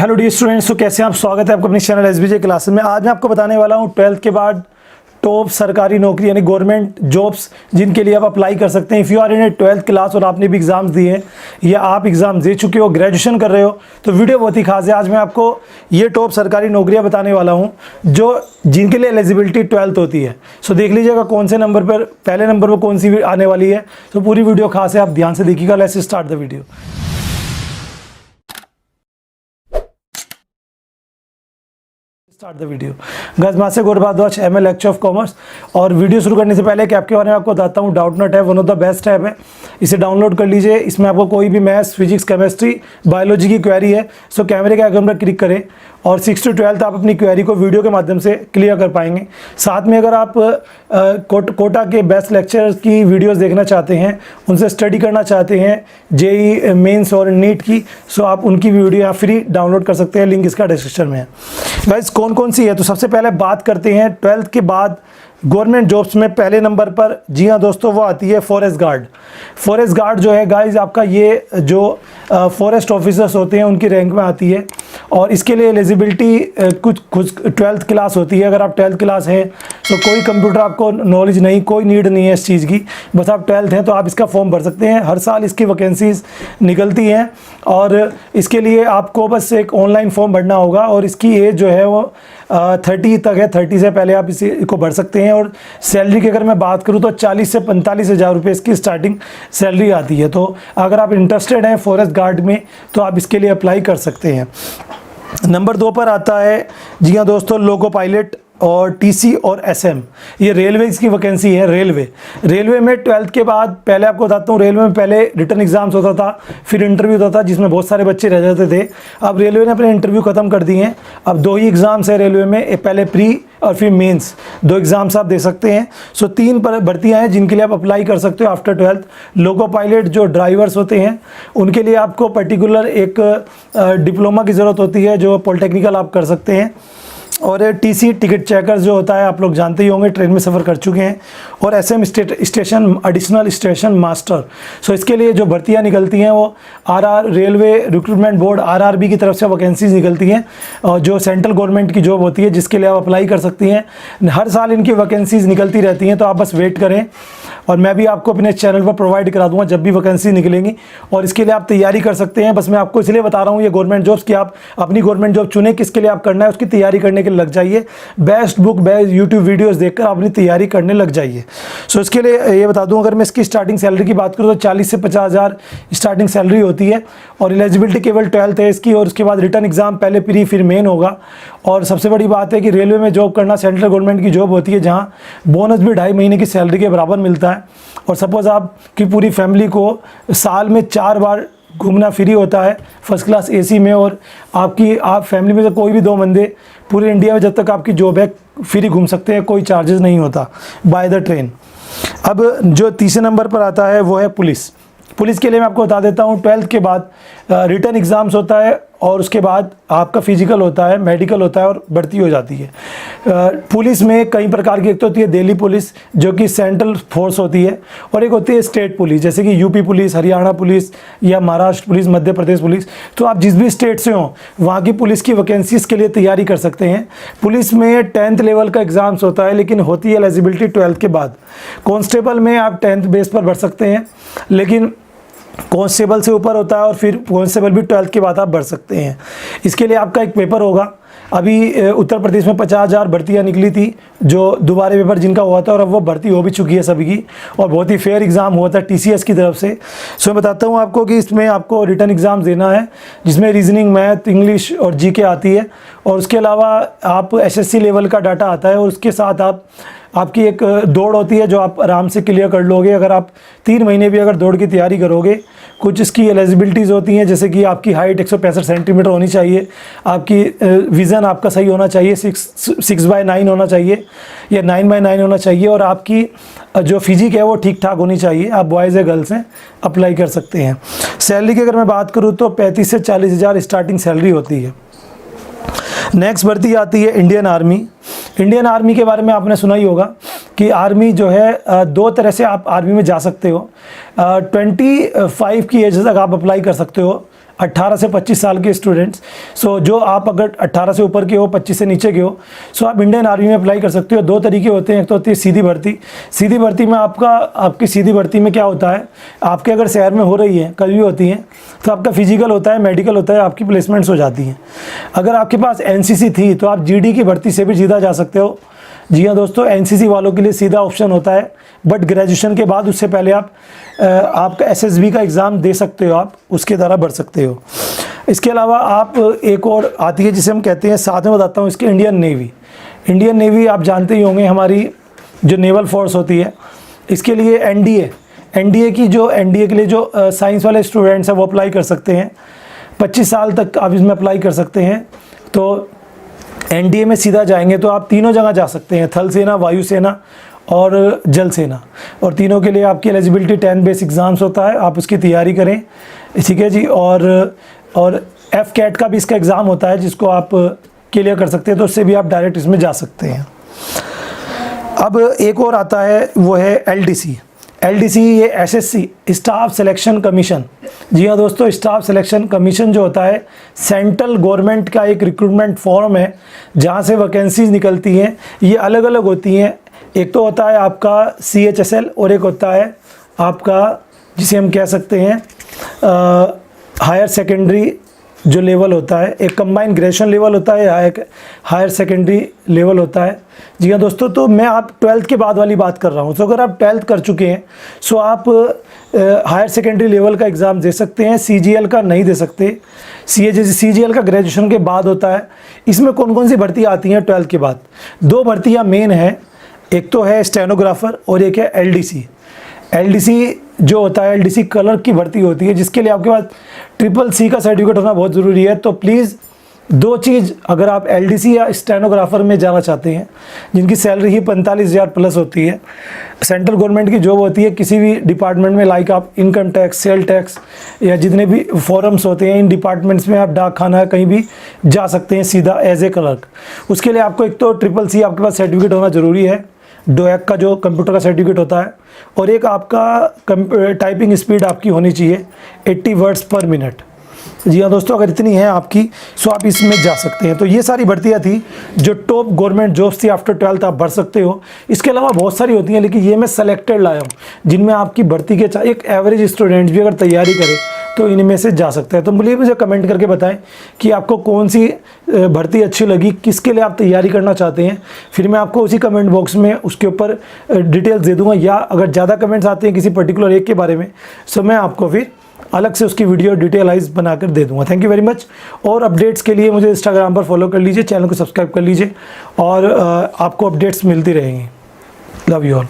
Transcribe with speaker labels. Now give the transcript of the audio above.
Speaker 1: Hello D students, तो कैसे हैं आप। स्वागत है आपको अपने चैनल एसबीजे क्लासेस में। आज मैं आपको बताने वाला हूं 12th के बाद टॉप सरकारी नौकरी यानी गवर्नमेंट जॉब्स जिनके लिए आप अप्लाई कर सकते हैं। If you are in a 12th class और आपने भी एग्ज़ाम्स दिए हैं या आप एग्ज़ाम दे चुके हो, ग्रेजुएशन कर रहे हो, तो वीडियो बहुत ही खास है। आज मैं आपको ये टॉप सरकारी नौकरियां बताने वाला हूं जो जिनके लिए एलिजिबिलिटी 12th होती है। सो देख लीजिएगा कौन से नंबर पर, पहले नंबर पर कौन सी आने वाली है। तो पूरी वीडियो खास है, आप ध्यान से देखिएगा। Let's start the video. Start the video guys. मैं से Gaurav Bhardwaj, MA lecture of commerce. और वीडियो शुरू करने से पहले एक ऐप के बारे में आपको बताता हूँ। Doubtnut app one of the best app है, इसे डाउनलोड कर लीजिए। इसमें आपको कोई भी मैथ्स, फिजिक्स, केमिस्ट्री, बायोलॉजी की क्वेरी है, सो कैमरे के आइकन पर क्लिक करें और 6 to 12 आप अपनी क्वेरी को वीडियो के माध्यम से क्लियर कर पाएंगे। साथ में अगर आप कोटा के बेस्ट लेक्चरर्स की वीडियोस देखना चाहते हैं, उनसे स्टडी करना चाहते हैं जेई मेंस और नीट की, सो आप उनकी वीडियो आप फ्री डाउनलोड कर सकते हैं। लिंक इसका डिस्क्रिप्शन में है। गाइस कौन कौन सी है, तो सबसे पहले बात करते हैं 12th के बाद गवर्नमेंट जॉब्स में पहले नंबर पर। जी हाँ दोस्तों, वो आती है फॉरेस्ट गार्ड। फॉरेस्ट गार्ड जो है गाइस आपका ये जो फॉरेस्ट ऑफिसर्स होते हैं उनकी रैंक में आती है और इसके लिए एलिजिबिलिटी कुछ 12th क्लास होती है। अगर आप 12th क्लास हैं तो कोई कंप्यूटर आपको नॉलेज नहीं, कोई नीड नहीं है इस चीज़ की, बस आप 12th हैं तो आप इसका फॉर्म भर सकते हैं। हर साल इसकी वैकेंसीज निकलती हैं और इसके लिए आपको बस एक ऑनलाइन फॉर्म भरना होगा और इसकी एज जो है वो 30 तक है। 30 से पहले आप इसी को भर सकते हैं। और सैलरी की अगर मैं बात करूं तो 40 से 45 हज़ार रुपये इसकी स्टार्टिंग सैलरी आती है। तो अगर आप इंटरेस्टेड हैं फॉरेस्ट गार्ड में तो आप इसके लिए अप्लाई कर सकते हैं। नंबर 2 पर आता है, जी हाँ दोस्तों, लोको पायलट और टीसी और एसएम। ये रेलवे की वैकेंसी है। रेलवे में 12th के बाद, पहले आपको बताता हूँ, रेलवे में पहले रिटर्न एग्जाम्स होता था, फिर इंटरव्यू होता था जिसमें बहुत सारे बच्चे रह जाते थे। अब रेलवे ने अपने इंटरव्यू ख़त्म कर दिए हैं। अब 2 ही एग्ज़ाम्स है रेलवे में, पहले प्री और फिर मेंस, 2 एग्ज़ाम्स आप दे सकते हैं। सो 3 भर्तियाँ हैं जिनके लिए आप अप्लाई कर सकते हो आफ्टर 12th। लोको पायलट जो ड्राइवर्स होते हैं उनके लिए आपको पर्टिकुलर एक डिप्लोमा की ज़रूरत होती है जो पॉलिटेक्निकल आप कर सकते हैं। और टीसी टिकट चेकर जो होता है आप लोग जानते ही होंगे, ट्रेन में सफ़र कर चुके हैं। और SM station additional station master. So इसके लिए जो भर्तियां निकलती हैं वो RR railway recruitment board RRB की तरफ से वैकेंसीज निकलती हैं और जो सेंट्रल गवर्नमेंट की जॉब होती है जिसके लिए आप अप्लाई कर सकती हैं। हर साल इनकी वैकेंसीज निकलती रहती हैं, तो आप बस वेट करें और मैं भी आपको अपने चैनल पर प्रोवाइड करा दूंगा जब भी वैकेंसी निकलेंगी। और इसके लिए आप तैयारी कर सकते हैं। बस मैं आपको इसलिए बता रहा हूँ ये गवर्नमेंट जॉब्स की आप अपनी गवर्नमेंट जॉब चुनें, किसके लिए आप करना है उसकी तैयारी करने के लग जाइए। Best book, best YouTube videos देखकर आप अपनी तैयारी करने लग जाइए। सो इसके लिए ये बता दूं, अगर मैं इसकी स्टार्टिंग सैलरी की बात करूं तो 40 से 50 हज़ार स्टार्टिंग सैलरी होती है और एलिजिबिलिटी केवल 12th है इसकी। और उसके बाद रिटर्न एग्जाम पहले प्री फिर मेन होगा। और सबसे बड़ी बात है कि रेलवे में जॉब करना सेंट्रल गवर्नमेंट की जॉब होती है जहाँ बोनस भी 2.5 महीने की सैलरी के बराबर मिलता है। और सपोज आपकी पूरी फैमिली को साल में 4 बार घूमना फ्री होता है फर्स्ट क्लास एसी में, और आप फैमिली में से कोई भी 2 बंदे पूरे इंडिया में जब तक आपकी जॉब है फ्री घूम सकते हैं, कोई चार्जेस नहीं होता बाय द ट्रेन। अब जो तीसरे नंबर पर आता है वो है पुलिस के लिए मैं आपको बता देता हूँ 12th के बाद रिटर्न एग्ज़ाम्स होता है और उसके बाद आपका फिजिकल होता है, मेडिकल होता है और भर्ती हो जाती है। पुलिस में कई प्रकार की, एक तो होती है दिल्ली पुलिस जो कि सेंट्रल फोर्स होती है, और एक होती है स्टेट पुलिस जैसे कि यूपी पुलिस, हरियाणा पुलिस या महाराष्ट्र पुलिस, मध्य प्रदेश पुलिस। तो आप जिस भी स्टेट से हो वहाँ की पुलिस की वैकेंसीज़ के लिए तैयारी कर सकते हैं। पुलिस में 10th लेवल का एग्ज़ाम्स होता है लेकिन होती है एलिजिबिलिटी 12th के बाद। कॉन्स्टेबल में आप 10th बेस पर भर सकते हैं, लेकिन कांस्टेबल से ऊपर होता है और फिर कांस्टेबल भी 12th के बाद आप भर सकते हैं। इसके लिए आपका एक पेपर होगा। अभी उत्तर प्रदेश में 50 हज़ार भर्तियाँ निकली थी जो दोबारा पेपर जिनका हुआ था, और अब वो भर्ती हो भी चुकी है सभी की, और बहुत ही फेयर एग्ज़ाम हुआ था टीसीएस की तरफ से। सो मैं बताता हूँ आपको कि इसमें आपको रिटर्न एग्ज़ाम देना है जिसमें रीजनिंग, मैथ, इंग्लिश और जीके आती है। और उसके अलावा आप एसएससी लेवल का डाटा आता है और उसके साथ आपकी एक दौड़ होती है जो आप आराम से क्लियर कर लोगे अगर आप 3 महीने भी अगर दौड़ की तैयारी करोगे। कुछ इसकी एलिजिबिलिटीज़ होती हैं जैसे कि आपकी हाइट 165 सेंटीमीटर होनी चाहिए, आपकी विज़न आपका सही होना चाहिए, 6/9 होना चाहिए या 9/9 होना चाहिए, और आपकी जो फिजिक है वो ठीक ठाक होनी चाहिए। आप बॉयज़ या गर्ल्स हैं, अप्लाई कर सकते हैं। सैलरी की अगर मैं बात करूँ तो 35 से 40 हज़ार स्टार्टिंग सैलरी होती है। नेक्स्ट भर्ती आती है इंडियन आर्मी। इंडियन आर्मी के बारे में आपने सुना ही होगा कि आर्मी जो है 2 तरह से आप आर्मी में जा सकते हो। 25 की एज तक आप अप्लाई कर सकते हो 18 से 25 साल के स्टूडेंट्स। सो जो आप अगर 18 से ऊपर के हो, 25 से नीचे के हो, सो आप इंडियन आर्मी में अप्लाई कर सकते हो। 2 तरीके होते हैं, एक तो होती है सीधी भर्ती। सीधी भर्ती में आपकी सीधी भर्ती में क्या होता है, आपके अगर शहर में हो रही है, कभी भी होती है, तो आपका फिजिकल होता है, मेडिकल होता है, आपकी प्लेसमेंट्स हो जाती हैं। अगर आपके पास एनसीसी थी तो आप जीडी की भर्ती से भी सीधा जा सकते हो। जी हाँ दोस्तों, एनसीसी वालों के लिए सीधा ऑप्शन होता है, बट ग्रेजुएशन के बाद उससे पहले आपका एसएसबी का एग्ज़ाम दे सकते हो, आप उसके द्वारा बढ़ सकते हो। इसके अलावा आप एक और आती है जिसे हम कहते हैं, साथ में बताता हूँ इसके, इंडियन नेवी। इंडियन नेवी आप जानते ही होंगे, हमारी जो नेवल फोर्स होती है, इसके लिए एनडीए के लिए जो साइंस वाले स्टूडेंट्स हैं वो अप्लाई कर सकते हैं। 25 साल तक आप इसमें अप्लाई कर सकते हैं। तो एनडीए में सीधा जाएंगे तो आप तीनों जगह जा सकते हैं, थल सेना, वायुसेना और जल सेना, और तीनों के लिए आपकी एलिजिबिलिटी 10 बेस एग्ज़ाम्स होता है, आप उसकी तैयारी करें, ठीक है जी। और एफ कैट का भी इसका एग्ज़ाम होता है जिसको आप क्लियर कर सकते हैं, तो उससे भी आप डायरेक्ट इसमें जा सकते हैं। अब एक और आता है, वो है एलडीसी, ये एसएससी, स्टाफ सिलेक्शन कमीशन। जी हाँ दोस्तों, स्टाफ सिलेक्शन कमीशन जो होता है सेंट्रल गवर्नमेंट का एक रिक्रूटमेंट फॉर्म है जहाँ से वैकेंसीज निकलती हैं। ये अलग अलग होती हैं, एक तो होता है आपका CHSL और एक होता है आपका जिसे हम कह सकते हैं हायर सेकेंडरी जो लेवल होता है, एक कंबाइंड ग्रेजुएशन लेवल होता है, हायर सेकेंडरी लेवल होता है। जी हाँ दोस्तों, तो मैं आप 12th के बाद वाली बात कर रहा हूँ। तो अगर आप 12th कर चुके हैं सो आप हायर सेकेंडरी लेवल का एग्ज़ाम दे सकते हैं, CGL का नहीं दे सकते। CGL का ग्रेजुएशन के बाद होता है। इसमें कौन कौन सी भर्ती आती हैं 12th के बाद? 2 भर्तियाँ मेन हैं, एक तो है स्टेनोग्राफर और एक है LDC जो होता है, LDC क्लर्क की भर्ती होती है, जिसके लिए आपके पास CCC का सर्टिफिकेट होना बहुत ज़रूरी है। तो प्लीज़ 2 चीज़, अगर आप LDC या स्टेनोग्राफर में जाना चाहते हैं जिनकी सैलरी ही 45,000 प्लस होती है, सेंट्रल गवर्नमेंट की जॉब होती है किसी भी डिपार्टमेंट में, लाइक आप इनकम टैक्स, सेल टैक्स या जितने भी फॉरम्स होते हैं, इन डिपार्टमेंट्स में आप डाक खाना कहीं भी जा सकते हैं सीधा एज ए क्लर्क। उसके लिए आपको एक तो CCC आपके पास सर्टिफिकेट होना ज़रूरी है, डोएक का जो कंप्यूटर का सर्टिफिकेट होता है, और एक आपका टाइपिंग स्पीड आपकी होनी चाहिए 80 वर्ड्स पर मिनट। जी हाँ दोस्तों, अगर इतनी है आपकी सो आप इसमें जा सकते हैं। तो ये सारी भर्तियाँ थी जो टॉप गवर्नमेंट जॉब्स थी, आफ्टर 12th आप भर सकते हो। इसके अलावा बहुत सारी होती हैं, लेकिन ये मैं सेलेक्टेड लाया हूँ जिनमें आपकी भर्ती के एक एवरेज स्टूडेंट भी अगर तैयारी करे तो इनमें से जा सकते हैं। तो मुझे कमेंट करके बताएं कि आपको कौन सी भर्ती अच्छी लगी, किसके लिए आप तैयारी करना चाहते हैं, फिर मैं आपको उसी कमेंट बॉक्स में उसके ऊपर डिटेल्स दे दूंगा। या अगर ज़्यादा कमेंट्स आते हैं किसी पर्टिकुलर एक के बारे में, सो मैं आपको फिर अलग से उसकी वीडियो डिटेलाइज बनाकर दे दूंगा। Thank you very much. और अपडेट्स के लिए मुझे इंस्टाग्राम पर फॉलो कर लीजिए, चैनल को सब्सक्राइब कर लीजिए, और आपको अपडेट्स मिलती रहेंगी। Love you all.